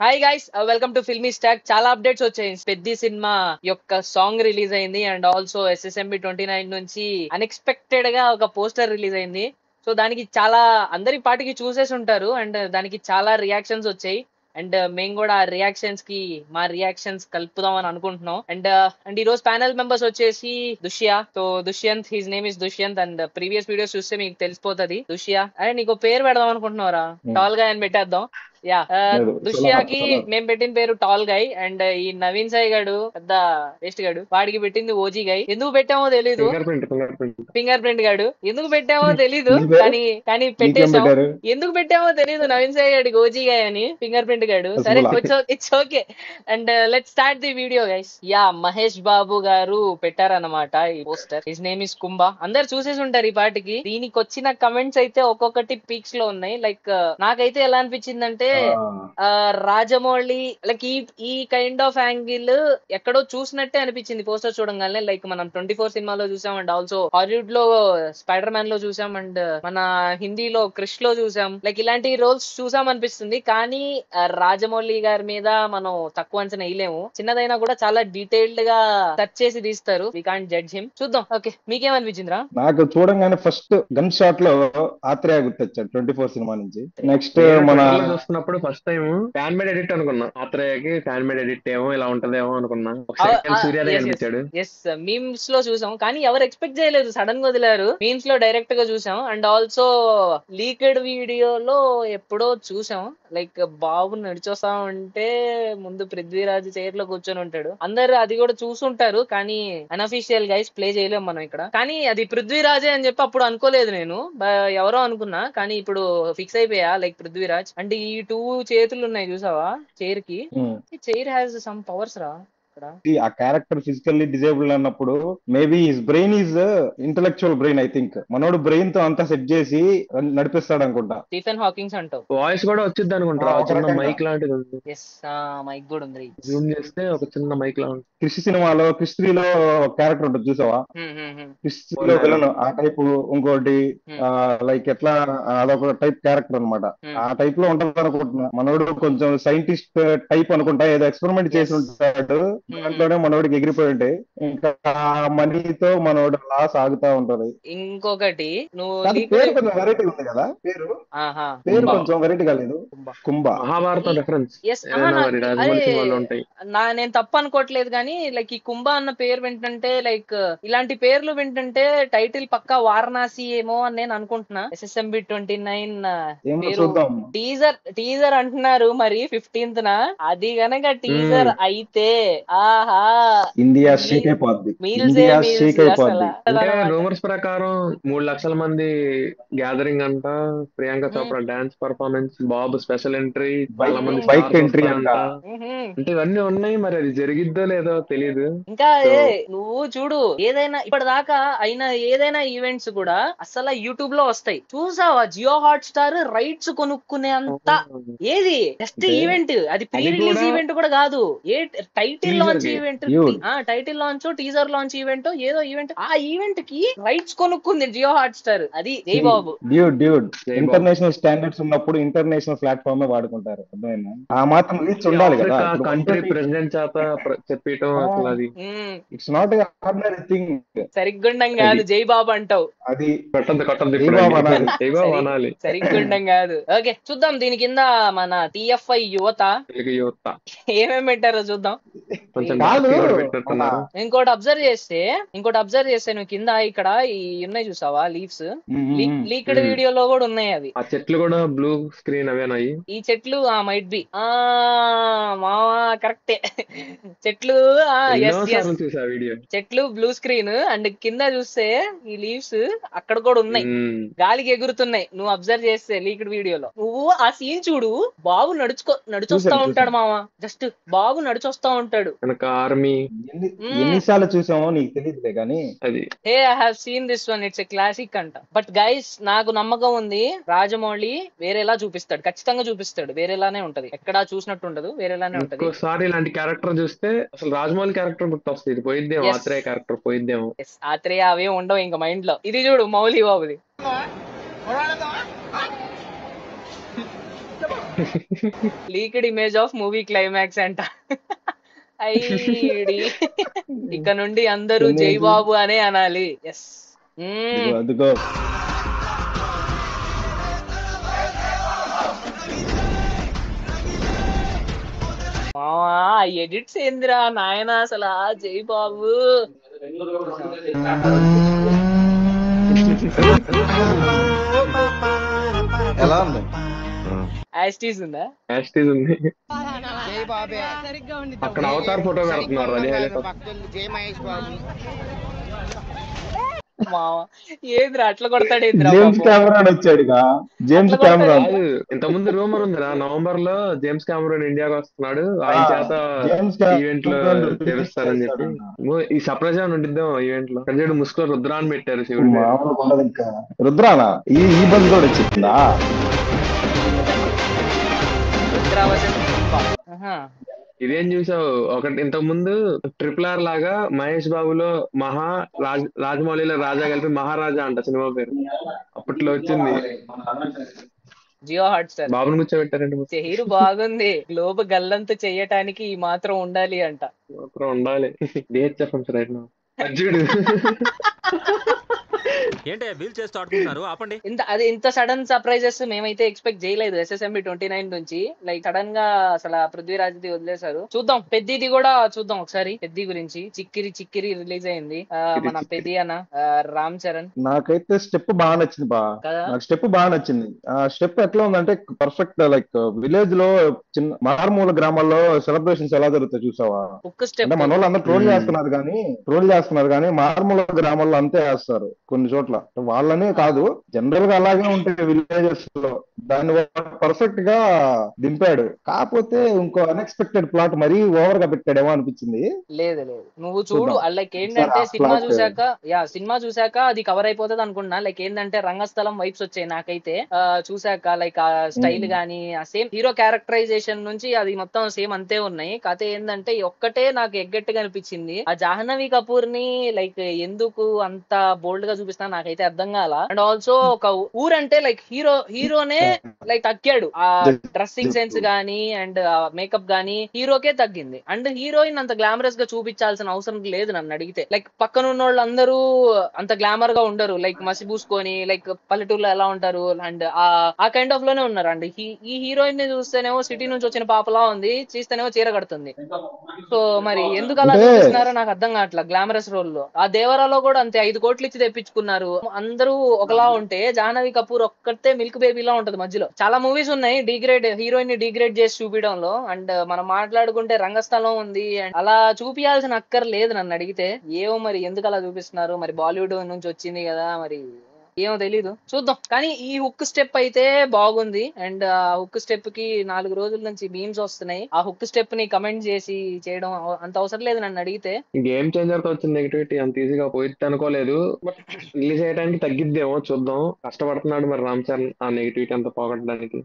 Hi guys, welcome to filmy stock. చాలా updates వచ్చాయి. Peddi cinema యొక్క సాంగ్ రిలీజ్ అయింది అండ్ ఆల్సో SSMB 29 నుంచి అన్ఎక్స్పెక్టెడ్ గా ఒక పోస్టర్ రిలీజ్ అయింది. సో దానికి చాలా అందరి పాటికి చూసేసి ఉంటారు అండ్ దానికి చాలా రియాక్షన్స్ వచ్చాయి. అండ్ మేము కూడా ఆ రియాక్షన్స్ కి మా రియాక్షన్స్ కలుపుదాం అని అనుకుంటున్నాం. అండ్ ఈ రోజు ప్యానెల్ మెంబర్స్ వచ్చేసి Dushyant, his name is Dushyant. And previous videos చూస్తే మీకు తెలిసిపోతుంది. అరే నీకు పేరు పెడదాం అనుకుంటున్నారా? టాల్ గా అని పెట్టేద్దాం. యా, దుష్యాకి మేము పెట్టిన పేరు టాల్ గై. అండ్ ఈ నవీన్ సాయి గాడు పెద్ద వేస్ట్ గాడు, వాడికి పెట్టింది ఓజీ గై. ఎందుకు పెట్టామో తెలీదు. ఫింగర్ ప్రింట్ గాడు ఎందుకు పెట్టామో తెలీదు, కానీ పెట్టేసాం. ఎందుకు పెట్టామో తెలీదు నవీన్ సాయి గాడికి ఓజీ గై అని, ఫింగర్ ప్రింట్ గాడు. సరే, it's okay. And let's start the video guys. Yeah, Mahesh Babu గారు పెట్టారన్నమాట ఈ poster. His name is Kumbha. అందరు చూసేసి ఉంటారు ఈ పాటికి. దీనికి వచ్చిన కమెంట్స్ అయితే ఒక్కొక్కటి పీక్స్ లో ఉన్నాయి. లైక్ నాకైతే ఎలా అనిపించిందంటే, రాజమౌళి లైక్ ఈ కైండ్ ఆఫ్ యాంగిల్ ఎక్కడో చూసినట్టే అనిపించింది పోస్టర్ చూడంగానే. లైక్ మనం 24 సినిమాలో చూసాం అండ్ ఆల్సో హాలీవుడ్ లో స్పైడర్ మ్యాన్ లో చూసాం అండ్ మన హిందీలో క్రిష్ లో చూసాం. లైక్ ఇలాంటి రోల్స్ చూసాం అనిపిస్తుంది. కానీ రాజమౌళి గారి మీద మనం తక్కువ అంచనా వేయలేము. చిన్నదైనా కూడా చాలా డీటెయిల్డ్ గా టచ్ చేసి తీస్తారు. We can't judge him. చూద్దాం. ఓకే, మీకేమనిపించిందిరా? నాకు చూడంగానే ఫస్ట్ గన్ షాట్ లో ఆత్రేయ గుర్తొచ్చాడు 24 సినిమా నుంచి. నెక్స్ట్ మన చూస్తున్నప్పుడు first time fan made edit అనుకున్నా. ఆత్రేయకి ఫ్యాన్ మేడ్ ఎడిట్ ఏమో ఇలా ఉంటదేమో అనుకున్నా. సూర్యాదే కనిపించాడు. ఎస్, మీమ్స్ లో చూసాం కానీ ఎవరు ఎక్స్పెక్ట్ చేయలేదు. సడన్ గా వదిలారు. మీమ్స్ లో డైరెక్ట్ గా చూసాం అండ్ ఆల్సో లీక్డ్ వీడియోలో ఎప్పుడో చూసాం. లైక్ బాబు నడిచొస్తా ఉంటే ముందు పృథ్వీరాజ్ చైర్ లో కూర్చొని ఉంటాడు. అందరు అది కూడా చూసుంటారు కానీ అన్అఫీషియల్ గైస్ ప్లే చేయలేము మనం ఇక్కడ. కానీ అది పృథ్వీరాజే అని చెప్పి అప్పుడు అనుకోలేదు నేను, ఎవరో అనుకున్నా. కానీ ఇప్పుడు ఫిక్స్ అయిపోయా లైక్ పృథ్వీరాజ్. అంటే ఈ 2 చేతులు ఉన్నాయి చూసావా చైర్ కి. చైర్ హ్యాస్ సమ్ పవర్స్ రా. ఆ క్యారెక్టర్ ఫిజికల్లీ డిజేబుల్ అన్నప్పుడు maybe his brain is intellectual brain. I think మనోడు బ్రెయిన్ తో అంతా సెట్ చేసి నడిపిస్తాడు అనుకుంటా. స్టీఫెన్ హాకింగ్స్ అంటావు. వాయిస్ కూడా వచ్చింది అనుకుంటా. చిన్న మైక్ లాంటిది ఉంది. మైక్ కూడా ఉంది. జూమ్ చేస్తే ఒక చిన్న మైక్ లా ఉంది. క్రిష్ సినిమాలో క్రిష్ 3 లో క్యారెక్టర్ ఉంటుంది చూసావా? క్రిష్ 3 లో విలన్ ఆ టైప్. ఇంకోటి లైక్ ఎట్లా అదొక టైప్ క్యారెక్టర్ అనమాట. ఆ టైప్ లో ఉంటుంది అనుకుంటున్నా. మనోడు కొంచెం సైంటిస్ట్ టైప్ అనుకుంటా. ఏదో ఎక్స్పెరిమెంట్ చేసి ఉంటాడు. దాంట్లోనే మనోడికి ఎగిరిపోయి ఉంటే ఇంకా మనీతో మనోడు అలా సాగుతా ఉంటది. ఇంకొకటి పేరు కొంచెం వెరైటీ ఉంది కదా. పేరు కొంచెం వెరైటీ కాలేదు. కుంభ మహాభారత రెఫరెన్స్. నేను తప్పు అనుకోవట్లేదు కానీ లైక్ ఈ కుంభ అన్న పేరు వింటుంటే, లైక్ ఇలాంటి పేర్లు వింటుంటే టైటిల్ పక్కా వారణాసి ఏమో అని నేను అనుకుంటున్నా. SSMB 29 టీజర్ అంటున్నారు. మరి 15th అది గనక టీజర్ అయితే ఆహా, ఇండియా షేక్ అయిపోద్ది. రూమర్స్ ప్రకారం 3 లక్షల మంది గ్యాదరింగ్ అంట. ప్రియాంక చోప్రా డాన్స్ పర్ఫార్మెన్స్, బాబు స్పెషల్ ఎంట్రీ, చాలా మంది బైక్ ఎంట్రీ అంట. అంటే ఇవన్నీ ఉన్నాయి. మరి అది జరిగిద్దో లేదో తెలియదు. ఇంకా నువ్వు చూడు, ఏదైనా ఇప్పటిదాకా అయిన ఏదైనా ఈవెంట్స్ కూడా అసలు యూట్యూబ్ లో వస్తాయి. చూసావా? జియో హాట్ స్టార్ రైట్స్ కొనుక్కునే అంత ఏది జస్ట్ ఈవెంట్. అది ప్రీ రిలీజ్ ఈవెంట్ కూడా కాదు. Title launch event, title launch, teaser launch event, ఏదో ఈవెంట్. ఆ ఈవెంట్ కి రైట్స్ కొనుక్కుంది జియో హాట్ స్టార్. అది జై బాబు. డ్యూడ్ ఇంటర్నేషనల్ స్టాండర్డ్స్ ఉన్నప్పుడు ఇంటర్నేషనల్ ప్లాట్ఫామ్ వాడుకుంటారు. అర్థమైనా? ఆ మాత్రం రీచ్ ఉండాలి కదా. కంట్రీ ప్రెసిడెంట్ చేత చెప్పడం అసలు అది ఇట్స్ నాట్ ఆర్డినరీ థింగ్. సరిగ్గుండం కాదు జై బాబు అంటావు. అది సరిగ్గుండం కాదు. ఓకే, చూద్దాం. దీని కింద మన TFI యువత ఏమేమి పెట్టారో చూద్దాం. ఇంకోటి అబ్జర్వ్ చేస్తే నువ్వు కింద ఇక్కడ ఈ ఉన్నాయి చూసావా లీవ్స్. లీక్డ్ వీడియోలో కూడా ఉన్నాయి అవి. ఆ చెట్లు కూడా బ్లూ స్క్రీన్ అవేనాయి. ఈ చెట్లు మైట్ బి మావా కరెక్టే. చెట్లు చెట్లు బ్లూ స్క్రీన్ అండ్ కింద చూస్తే ఈ లీవ్స్ అక్కడ కూడా ఉన్నాయి. గాలికి ఎగురుతున్నాయి. నువ్వు అబ్జర్వ్ చేస్తే లీక్డ్ వీడియోలో నువ్వు ఆ సీన్ చూడు. బాబు నడుచొస్తా ఉంటాడు మావా. జస్ట్ బాబు నడిచొస్తా ఉంటాడు. ఆర్మీ ఎన్నిసార్లు చూసామో నీకు తెలియదులే కానీ అది I have seen this one. It's a classic అంట. బట్ గైస్, నాకు నమ్మకం ఉంది రాజమౌళి వేరేలా చూపిస్తాడు. ఖచ్చితంగా చూపిస్తాడు. వేరేలానే ఉంటది. ఎక్కడా చూసినట్టు ఉండదు. వేరేలానే ఉంటది. ఒకసారి ఇలాంటి క్యారెక్టర్ చూస్తే అసలు రాజమౌళి క్యారెక్టర్ గుర్తొస్తుంది. ఇది పోయిద్దేమో, ఆత్రేయ క్యారెక్టర్ పోయిద్దేమో. ఆత్రేయ అవే ఉండవు ఇంకా మైండ్ లో. ఇది చూడు మౌలి బాబుది. Leaked image of movie climax అంట. ఐడి ఇక నుండి అందరూ జై ఏంటి బాబు అనే అనాలి. ఎస్. అదిగో అదిగో మావా ఎడిట్స్ ఏందిరా నాయన అసలు జై బాబు. ఎలా ఉంది? యాస్టీస్ ఉందా? యాస్టీస్ ఉంది. అక్కడ అవతార్ ఫోటో పెడుతున్నారు అది హైలైట్. మావా ఏంద్రా అట్లా కొడతాడేంద్రా జేమ్స్ పాపం. కెమెరాన్ వచ్చాడుగా. అట్లా జేమ్స్ కొడతాడు. కెమెరాన్. కాదు, ఇంత ముందు రూమర్ ఉందిరా, నవంబర్ లో జేమ్స్ కెమెరాన్ ఇండియాకి వస్తున్నాడు, ఆయన చేత జేమ్స్ ఈవెంట్ లో కెమెరాన్ రిలీజ్ చేపిస్తారని చెప్పి. చేస్తాడంట. ఈ సర్ప్రైజ్ అని ఉండిద్దాం ఈవెంట్ లో. ప్రజెంట్ ముసుగులో రుద్రాన్ని పెట్టారు శివుడి పేరు. మామూలుగా ఉండదు ఇంకా. రుద్రానా ఈ ఈ బస్ కూడా వచ్చిందా? రుద్రావతి. ఆహా. ఇదేం చూసావు, ఒకటి ఇంతకు ముందు RRR లాగా మహేష్ బాబులో మహా, రాజమౌళిలో రాజా కలిపి మహారాజా అంట సినిమా పేరు. అప్పట్లో వచ్చింది. జియో హాట్ స్టార్. బాబుని కూర్చోబెట్టారంటే చెహీరు బాగుంది. గ్లోబ్ గల్లంతు చెయ్యటానికి ఈ మాత్రం ఉండాలి అంట. మాత్రం ఉండాలి. DHF రైట్ నా అర్జుడు. ఏంటే వీల్ చేస్తూ ఆడుకుంటున్నారు, ఆపండి. ఇంత సడన్ సర్ప్రైజెస్ మేమైతే ఎక్స్పెక్ట్ చేయలేదు SSMB 29 నుంచి. లైక్ సడన్ గా అసలు పృథ్వీరాజ్ది వదిలేశారు. చూద్దాం పెద్దిది కూడా చూద్దాం ఒకసారి. పెద్ది గురించి చిక్కిరి చిక్కిరి రిలీజ్ అయింది. మన పెద్ది అన్న రామ్ చరణ్. నాకైతే స్టెప్ బాగా నచ్చింది బా. కదా నాకు స్టెప్ బాగా నచ్చింది. ఆ స్టెప్ ఎట్లా ఉందంటే పర్ఫెక్ట్. లైక్ విలేజ్ లో చిన్న మారుమూల గ్రామాల్లో సెలబ్రేషన్స్ ఎలా జరుగుతాయి చూసావా? ఒక్క స్టెప్ అంటే మన వాళ్ళు అందరూ ట్రోల్ చేస్తున్నారు కానీ మారుమూల గ్రామాల్లో అంతే వేస్తారు కొన్ని చోట్ల. వాళ్ళనే కాదు, జనరల్ గా అలాగే ఉంటాయి విలేజెస్ లో. దాన్ని పర్ఫెక్ట్ గా దింపాడు. కాకపోతే ఇంకో అన్ఎక్స్పెక్టెడ్ ప్లాట్ మరీ ఓవర్ గా పెట్టాడేమో అనిపించింది. లేదు నువ్వు చూడు. చూద్దాం లైక్ ఏంటంటే ఒకసారి ఆ ప్లాట్. సినిమా చూసాక అది కవర్ అయిపోతుంది అనుకున్నా. లైక్ ఏంటంటే రంగస్థలం వైబ్స్ వచ్చాయి నాకైతే. చూసాక లైక్ ఆ స్టైల్ గానీ ఆ సేమ్ హీరో క్యారెక్టరైజేషన్ నుంచి అది మొత్తం సేమ్ అంతే ఉన్నాయి. కథ ఏంటంటే ఒక్కటే నాకు ఎగ్గట్టుగా అనిపించింది. ఆ జాహ్నవి కపూర్ ని లైక్ ఎందుకు అంత బోల్డ్ గా చూపిస్తున్నా నాకైతే అర్థం కాల. అండ్ ఆల్సో ఒక ఊరంటే లైక్ హీరోనే లైక్ తగ్గాడు. ఆ డ్రెస్సింగ్ సెన్స్ గానీ అండ్ మేకప్ గానీ హీరోకే తగ్గింది. అండ్ హీరోయిన్ అంత గ్లామరస్ గా చూపించాల్సిన అవసరం లేదు నన్ను అడిగితే. లైక్ పక్కన ఉన్న వాళ్ళందరూ అంత గ్లామర్ గా ఉండరు. లైక్ మసిబూసుకొని లైక్ పల్లెటూరులో ఎలా ఉంటారు అండ్ ఆ కైండ్ ఆఫ్ లోనే ఉన్నారు. అండ్ ఈ హీరోయిన్ ని చూస్తేనేమో సిటీ నుంచి వచ్చిన పాపలా ఉంది, చూస్తేనేమో చీర కడుతుంది. సో మరి ఎందుకు అలా అంటే చూపిస్తున్నారో నాకు అర్థం కావట్లా. గ్లామరస్ రోల్ లో ఆ దేవరాలో కూడా అంతే 5 కోట్లు ఇచ్చి తెప్పించుకున్నారు. అందరూ ఒకలా ఉంటే జాహ్నవి కపూర్ ఒక్కటే మిల్క్ బేబీలా ఉంటది మధ్యలో. చాలా మూవీస్ ఉన్నాయి హీరోయిన్ ని డిగ్రేడ్ చేసి చూపించడంలో. అండ్ మనం మాట్లాడుకుంటే రంగస్థలం ఉంది. అండ్ అలా చూపియాల్సిన అక్కర్ లేదు నన్ను అడిగితే. ఏమో మరి ఎందుకు అలా చూపిస్తున్నారు. మరి బాలీవుడ్ నుంచి వచ్చింది కదా, మరి ఏమో తెలీదు, చూద్దాం. కానీ ఈ హుక్ స్టెప్ అయితే బాగుంది. అండ్ ఆ హుక్ స్టెప్ కి 4 రోజుల నుంచి మీమ్స్ వస్తున్నాయి. ఆ హుక్ స్టెప్ ని కమెంట్ చేసి చేయడం అంత అవసరం లేదు నన్ను అడిగితే. గేమ్ చేంజర్ తో వచ్చిన నెగిటివిటీ అంత ఈజీగా పోయిద్ది అనుకోలేదు. బట్ రిలీజ్ చేయడానికి తగ్గిద్దేమో, చూద్దాం. కష్టపడుతున్నాడు మరి రామ్ చరణ్ ఆ నెగిటివిటీ అంతా పోగొట్టడానికి.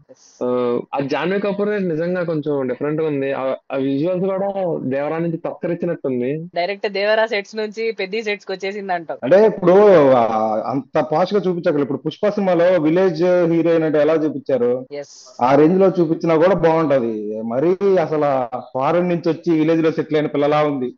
ఆ జాహ్నవి కపూర్ నిజంగా కొంచెం డిఫరెంట్ గా ఉంది. ఆ విజువల్స్ కూడా దేవరా నుంచి తక్కరిచ్చినట్టుంది. డైరెక్ట్ దేవరా సెట్స్ నుంచి పెద్ద సెట్స్ కి వచ్చేసింది అంట. అంటే ఇప్పుడు అంత పాష్ గా చూపించగలరు. ఇప్పుడు పుష్ప సినిమాలో విలేజ్ హీరోయిన్ అంటే ఎలా చూపించారు, ఆ రేంజ్ లో చూపించినా కూడా బాగుంటది. మరి అసలు ఫారెన్ నుంచి వచ్చి విలేజ్ లో సెటిల్ అయిన పిల్లలా ఉంది.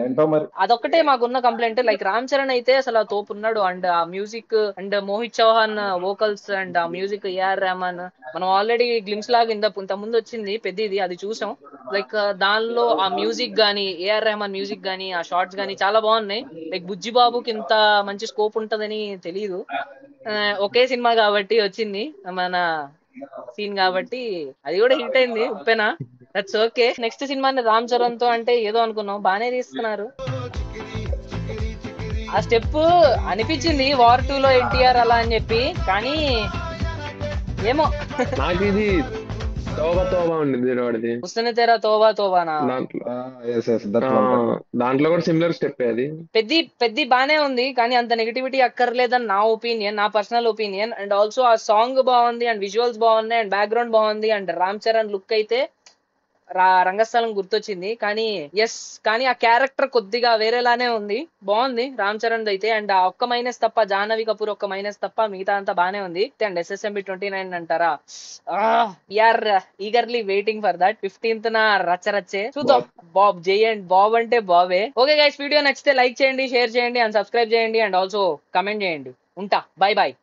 ఏంటో మరి అదొక్కటే మాకున్న కంప్లైంట్. లైక్ రామ్ చరణ్ అయితే అసలు తోపు ఉన్నాడు. అండ్ ఆ music and Mohit Chauhan vocals and ఆ మ్యూజిక్ AR రెహమాన్ మనం ఆల్రెడీ గ్లిమ్స్ లాగా ఇంత ముందు వచ్చింది పెద్దది, అది చూసాం. లైక్ దానిలో ఆ మ్యూజిక్ గానీ AR రెహమాన్ మ్యూజిక్ గానీ ఆ షార్ట్స్ గానీ చాలా బాగున్నాయి. లైక్ బుజ్జి బాబుకి ఇంత మంచి స్కోప్ ఉంటదని తెలియదు. ఒకే సినిమా కాబట్టి వచ్చింది, మన సీన్ కాబట్టి అది కూడా హిట్ అయింది. Uppena that's okay. నెక్స్ట్ సినిమాని రామ్ చరణ్ తో అంటే ఏదో అనుకున్నాం, బానే తీస్తున్నారు. ఆ స్టెప్ అనిపించింది వార్ 2 లో NTR అలా అని చెప్పి, కానీ ఏమో నాకు ఇది తోబా ఉండింది వాడిది. హుస్న్ తెరా తోబా తోబానా. దాంట్లో కూడా సిమిలర్ స్టెప్ అది. పెద్ద బానే ఉంది కానీ అంత నెగిటివిటీ అక్కర్లేదని నా ఒపీనియన్, నా పర్సనల్ ఒపీనియన్. అండ్ ఆల్సో ఆ సాంగ్ బాగుంది అండ్ విజువల్స్ బాగున్నాయి అండ్ బ్యాక్గ్రౌండ్ బాగుంది అండ్ రామ్ చరణ్ లుక్ అయితే రంగస్థలం గుర్తొచ్చింది. కానీ ఆ క్యారెక్టర్ కొద్దిగా వేరేలానే ఉంది. బాగుంది రామ్ చరణ్ అయితే. అండ్ ఆ ఒక్క మైనస్ తప్ప, జాహ్నవి కపూర్ ఒక్క మైనస్ తప్ప మిగతా అంతా బానే ఉంది. అండ్ SSMB 29 అంటారా, we're eagerly waiting for that. 15th రచ్చరచ్చే చూద్దాం. బాబ్ జై అండ్ బాబ్ అంటే బాబే. ఓకే గైస్, వీడియో నచ్చితే లైక్ చేయండి, షేర్ చేయండి అండ్ సబ్స్క్రైబ్ చేయండి అండ్ ఆల్సో కమెంట్ చేయండి. ఉంటా, బై బాయ్.